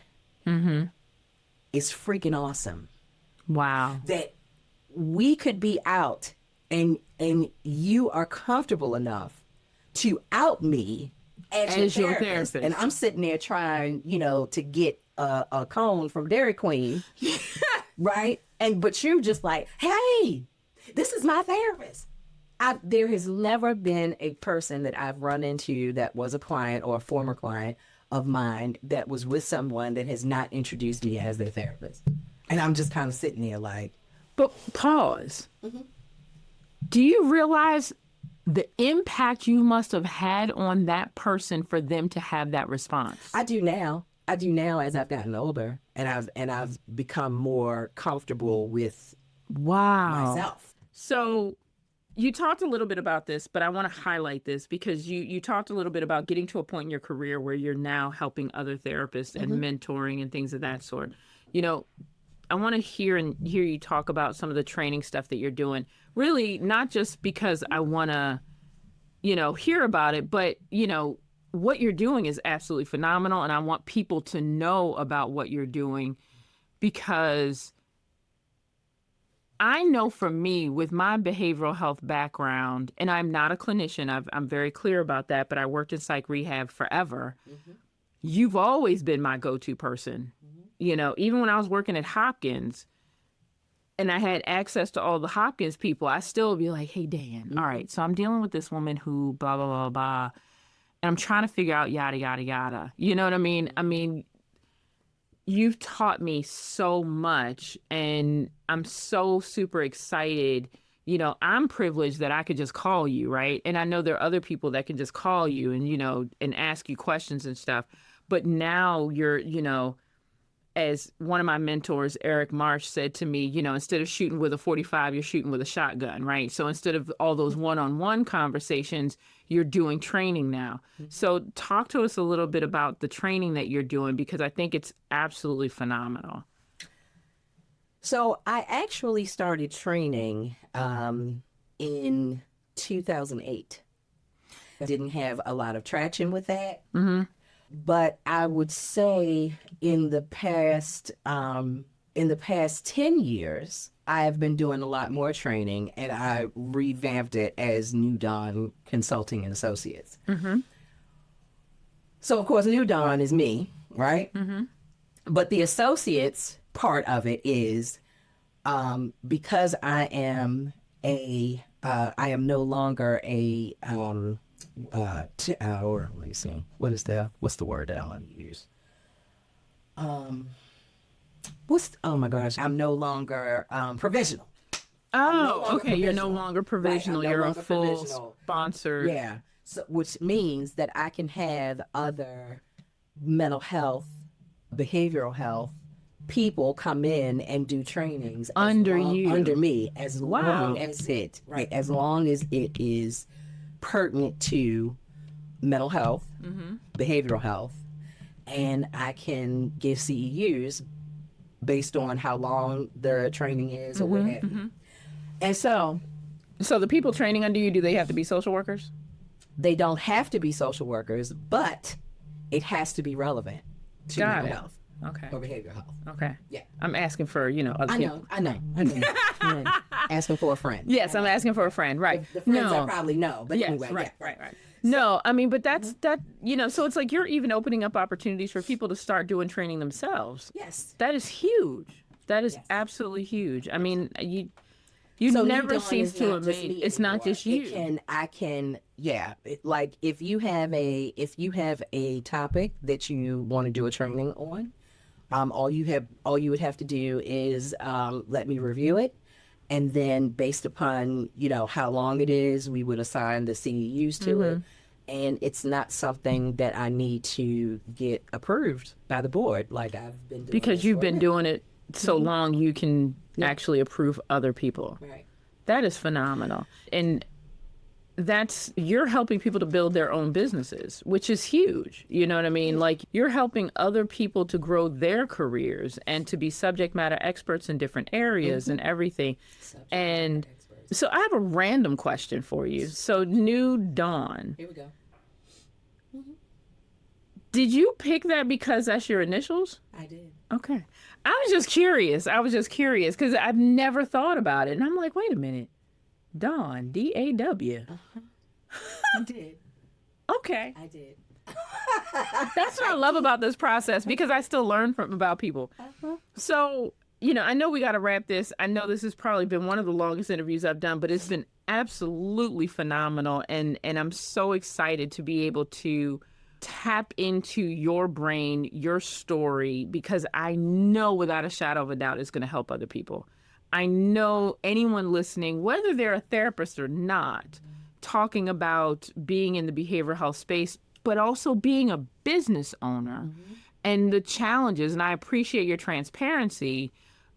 is freaking awesome. Wow. That we could be out and you are comfortable enough to out me as your therapist. And I'm sitting there trying, to get a cone from Dairy Queen, right? But you're just like, hey, this is my therapist. There has never been a person that I've run into that was a client or a former client of mine that was with someone that has not introduced me as their therapist. And I'm just kind of sitting there like. But pause. Do you realize the impact you must have had on that person for them to have that response? I do now as I've gotten older, and I've become more comfortable with myself. So you talked a little bit about this, but I want to highlight this because you talked a little bit about getting to a point in your career where you're now helping other therapists and mentoring and things of that sort. I want to hear you talk about some of the training stuff that you're doing. Really, not just because I want to, hear about it, but, what you're doing is absolutely phenomenal. And I want people to know about what you're doing, because I know for me, with my behavioral health background, and I'm not a clinician, I'm very clear about that, but I worked in psych rehab forever. You've always been my go-to person. Even when I was working at Hopkins and I had access to all the Hopkins people, I still would be like, hey, Dan, all right, so I'm dealing with this woman who blah, blah, blah, blah, and I'm trying to figure out yada, yada, yada. You know what I mean? You've taught me so much, and I'm so super excited. I'm privileged that I could just call you, right? And I know there are other people that can just call you and, and ask you questions and stuff. But now you're, as one of my mentors, Eric Marsh, said to me, instead of shooting with a 45, you're shooting with a shotgun, right? So instead of all those one-on-one conversations, you're doing training now. So talk to us a little bit about the training that you're doing, because I think it's absolutely phenomenal. So I actually started training in 2008. I didn't have a lot of traction with that. But I would say in the past 10 years, I have been doing a lot more training, and I revamped it as New Dawn Consulting and Associates. So, of course, New Dawn is me, right? But the associates part of it is because I am no longer a or let me see, what's the word that I want to use? Oh my gosh, I'm no longer provisional. Oh, okay. You're no longer provisional. Right, You're a longer full provisional. sponsored. Yeah. So, which means that I can have other mental health, behavioral health people come in and do trainings Under you. under me, as Wow. long as long as it is pertinent to mental health, behavioral health, and I can give CEUs based on how long the training is or what have you. And so So the people training under you, do they have to be social workers? they don't have to be social workers, but it has to be relevant to Got mental it. health Okay. or behavioral health. Okay. Yeah. I'm asking for, other people. I know. Asking for a friend. Yes, I'm asking for a friend. Right. The friends no. I probably know, but Yes, anyway, right, yeah. right. No, I mean, but that's so it's like you're even opening up opportunities for people to start doing training themselves. Yes. That is huge. That is Yes. absolutely huge. I mean, you So never New Dawn cease is to not just amaze. me It's not anymore. just you. Like if you have a topic that you want to do a training on, all you would have to do is let me review it, and then based upon how long it is, we would assign the CEUs to it. And it's not something that I need to get approved by the board, like I've been doing. Because this you've for a been minute. doing it so long, you can actually approve other people. Right. That is phenomenal. And you're helping people to build their own businesses, which is huge. You know what I mean? Like you're helping other people to grow their careers and to be subject matter experts in different areas and everything. And so I have a random question for you. So New Dawn, Here we go. did you pick that because that's your initials? I did. Okay. I was just curious because I've never thought about it. And I'm like, wait a minute. Dawn, D-A-W. I did. Okay. I did. That's what I love about this process because I still learn about people. So, I know we got to wrap this. I know this has probably been one of the longest interviews I've done, but it's been absolutely phenomenal. And I'm so excited to be able to tap into your brain, your story, because I know without a shadow of a doubt it's going to help other people. I know anyone listening, whether they're a therapist or not, talking about being in the behavioral health space, but also being a business owner and the challenges. And I appreciate your transparency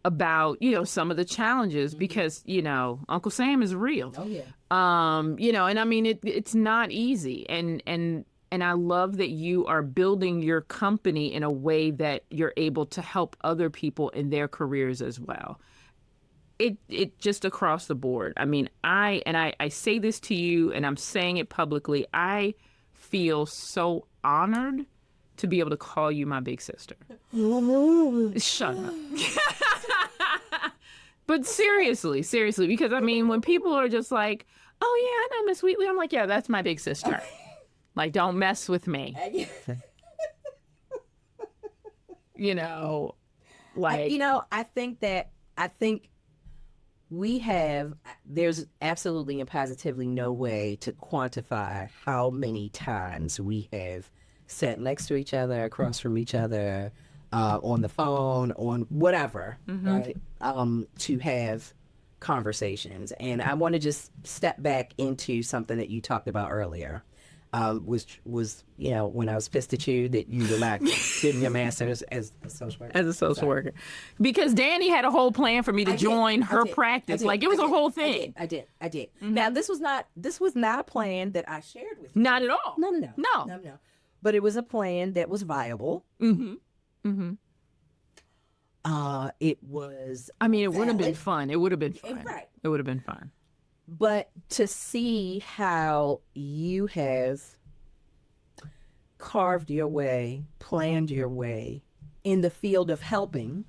about, some of the challenges because, Uncle Sam is real. Oh yeah. And I mean, it's not easy. And I love that you are building your company in a way that you're able to help other people in their careers as well. It just across the board. I mean, I say this to you and I'm saying it publicly. I feel so honored to be able to call you my big sister. Shut up. But seriously, because I mean, when people are just like, oh yeah, I know Miss Wheatley, I'm like, yeah, that's my big sister. Like, don't mess with me. I think there's absolutely and positively no way to quantify how many times we have sat next to each other, across from each other, on the phone, on whatever, right? To have conversations. And I want to just step back into something that you talked about earlier. Was when I was pissed at you that you were not getting your master's as a social worker. As a social worker. Because Danny had a whole plan for me to join her practice. Like, it was a whole thing. I did. Now, this was not a plan that I shared with you. Not at all. No. But it was a plan that was viable. It was. I mean, it would have been fun. It would have been fun. Right. It would have been fun. But to see how you have carved your way, planned your way in the field of helping,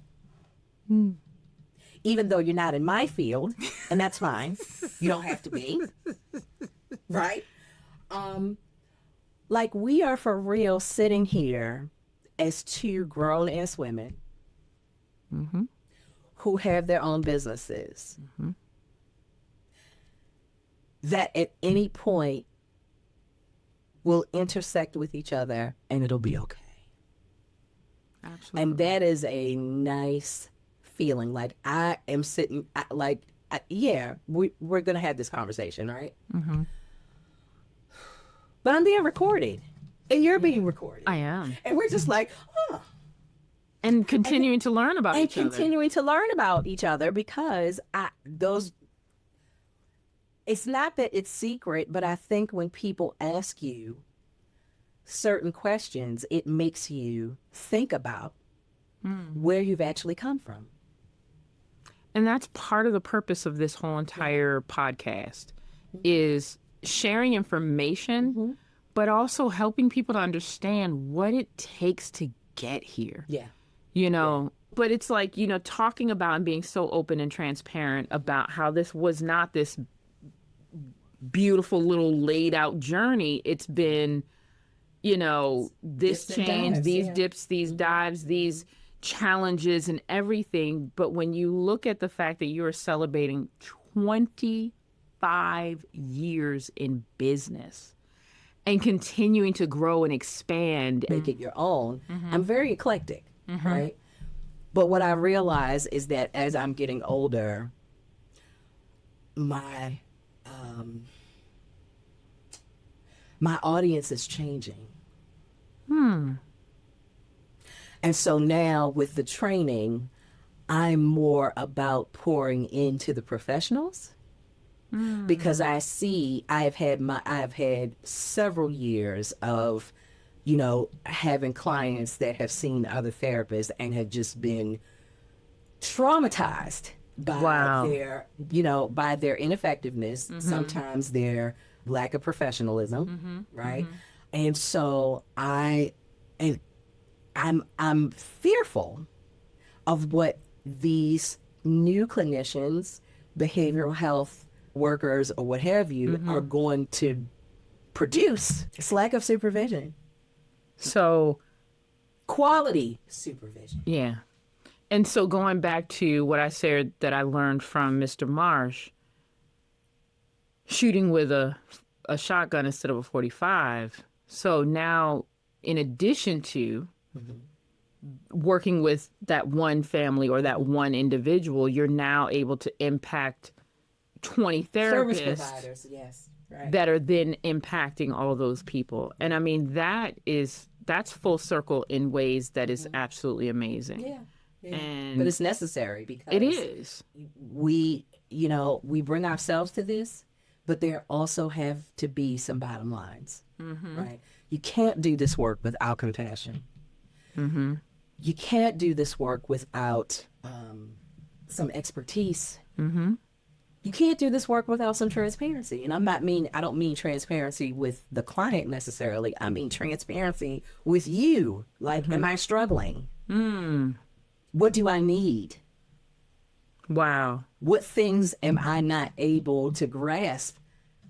even though you're not in my field, and that's fine. You don't have to be, right? Like we are for real sitting here as two grown-ass women who have their own businesses that at any point will intersect with each other and it'll be okay. Absolutely. And that is a nice feeling. Like I am sitting, yeah, we're going to have this conversation, right? But I'm being recorded and you're being recorded. I am. And we're just like, huh. And continuing to learn about And each other. continuing to learn about each other because it's not that it's secret, but I think when people ask you certain questions, it makes you think about where you've actually come from. And that's part of the purpose of this whole entire podcast is sharing information, but also helping people to understand what it takes to get here. Yeah. You know, but it's like, you know, talking about and being so open and transparent about how this was not this beautiful little laid out journey. It's been, you know, this Dips and change, dives, these yeah. dips, these dives, these challenges and everything. But when you look at the fact that you're celebrating 25 years in business and continuing to grow and expand, Make it your own. I'm very eclectic, right? But what I realize is that as I'm getting older, my audience is changing. And so now with the training, I'm more about pouring into the professionals because I see I've had several years of, you know, having clients that have seen other therapists and have just been traumatized by their, you know, by their ineffectiveness, sometimes their lack of professionalism, right? And so I'm fearful of what these new clinicians, behavioral health workers, or what have you, are going to produce. It's lack of supervision. so Quality supervision. yeah. And so going back to what I said that I learned from Mr. Marsh, shooting with a shotgun instead of a 45. So now, in addition to working with that one family or that one individual, you're now able to impact 20 Service therapists providers, yes. Right. that are then impacting all those people. And I mean, that's full circle in ways that is absolutely amazing. Yeah. And But it's necessary because it is. we bring ourselves to this, but there also have to be some bottom lines, right? You can't do this work without compassion. You can't do this work without some expertise. You can't do this work without some transparency. And I don't mean transparency with the client necessarily. I mean transparency with you. Like, am I struggling? What do I need? Wow. What things am I not able to grasp,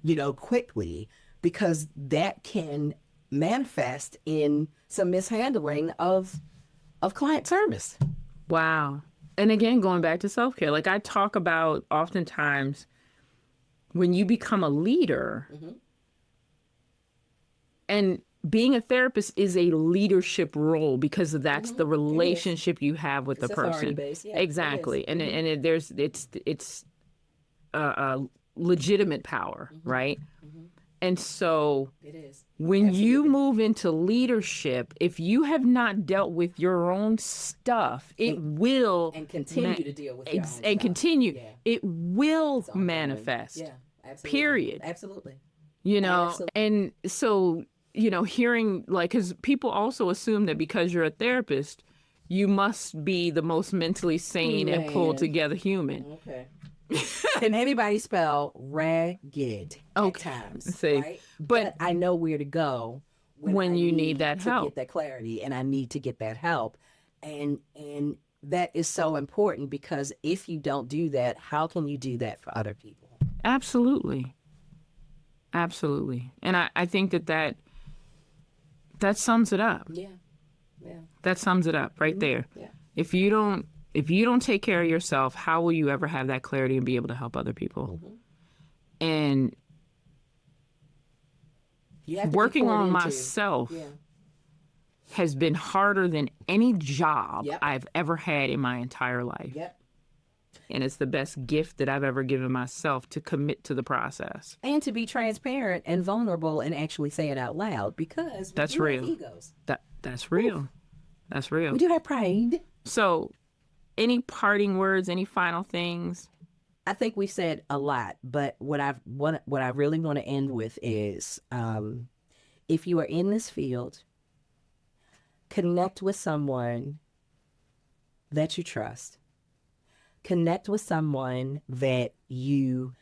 you know, quickly? Because that can manifest in some mishandling of client service. Wow. And again, going back to self-care, like I talk about oftentimes when you become a leader, and being a therapist is a leadership role because that's the relationship you have with the person. Authority-based, yeah, exactly. it is. And it's legitimate power, right? And so It is. when you move into leadership, if you have not dealt with your own stuff, it will And continue to deal with your own and stuff. continue. Yeah. It will ongoing. manifest. Yeah, absolutely. Period. Absolutely. You know, Absolutely. and so, you know, hearing like, because people also assume that because you're a therapist, you must be the most mentally sane and pulled Man. together human. Okay. Can anybody spell ragged at times? See, right? but I know where to go when I you need that to help. get that clarity, and I need to get that help. And that is so important, because if you don't do that, how can you do that for other people? Absolutely. Absolutely. And I think that sums it up. Yeah. Yeah. That sums it up right there. Yeah. If you don't take care of yourself, how will you ever have that clarity and be able to help other people? And You have to be working poured on into. myself Yeah. has been harder than any job Yep. I've ever had in my entire life. Yep. And it's the best gift that I've ever given myself, to commit to the process. And to be transparent and vulnerable and actually say it out loud, because we That's do have real. egos. That's real. That's real. We do have pride. So, any parting words, any final things? I think we said a lot, but what I really want to end with is, if you are in this field, connect with someone that you trust. Connect with someone that you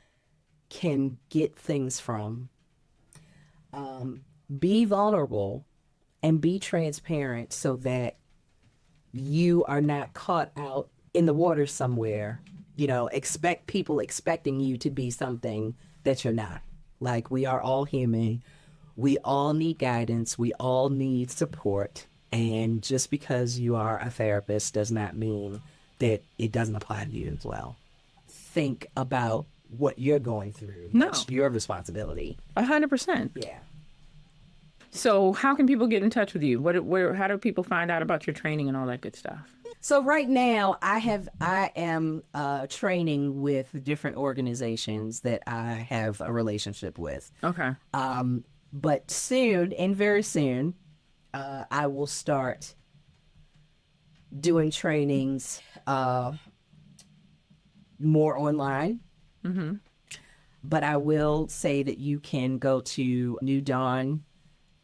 can get things from. Be vulnerable and be transparent, so that you are not caught out in the water somewhere. Expect people expecting you to be something that you're not. Like, we are all human. We all need guidance. We all need support. And just because you are a therapist does not mean that it doesn't apply to you as well. Think about what you're going through. No. That's your responsibility. 100%. Yeah. So, how can people get in touch with you? How do people find out about your training and all that good stuff? So right now I am training with different organizations that I have a relationship with. Okay. But soon, and very soon, I will start doing trainings more online. Mm-hmm. But I will say that you can go to New Dawn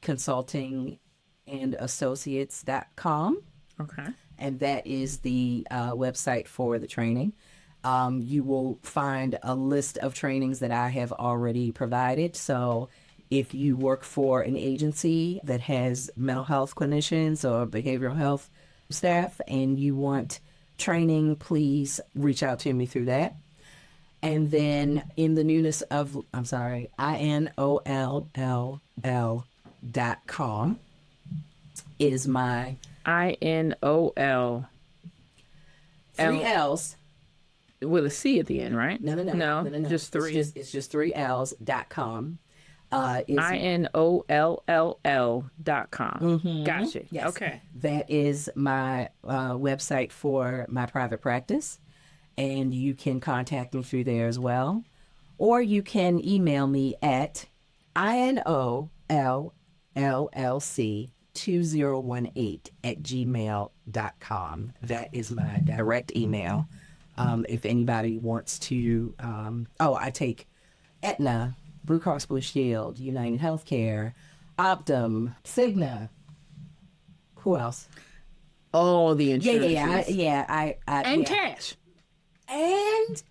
Consulting and Associates.com. Okay. And that is the website for the training. You will find a list of trainings that I have already provided. So if you work for an agency that has mental health clinicians or behavioral health staff and you want training, please reach out to me through that. And then in the newness of, INOLLL.com is my... INOL. 3 L's. With a C at the end, right? No. Just 3. It's just 3 L's.com. INOLLL.com. Mm-hmm. Gotcha. Yes. Okay. That is my website for my private practice. And you can contact me through there as well. Or you can email me at INOLLC2018@gmail.com. That is my direct email. If anybody wants to, I take Aetna, Blue Cross Blue Shield, United Healthcare, Optum, Cigna. Who else? All the insurance. And cash. And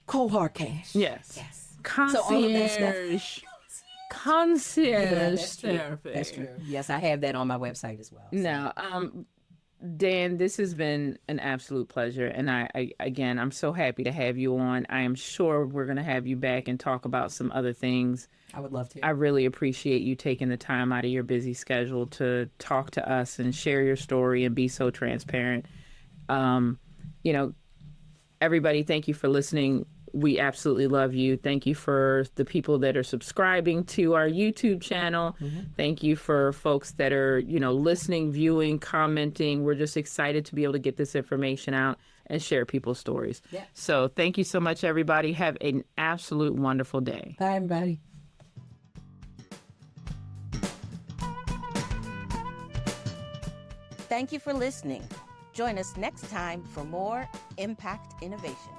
cold hard cash. Yes. So all of that stuff. Concierge That's true. therapy. That's true. Yes, I have that on my website as well. So. Now, Dan, this has been an absolute pleasure. And I'm so happy to have you on. I am sure we're going to have you back and talk about some other things. I would love to. I really appreciate you taking the time out of your busy schedule to talk to us and share your story and be so transparent. Everybody, thank you for listening. We absolutely love you. Thank you for the people that are subscribing to our YouTube channel. Mm-hmm. Thank you for folks that are, listening, viewing, commenting. We're just excited to be able to get this information out and share people's stories. Yeah. So thank you so much, everybody. Have an absolute wonderful day. Bye, everybody. Thank you for listening. Join us next time for more Impact Innovation.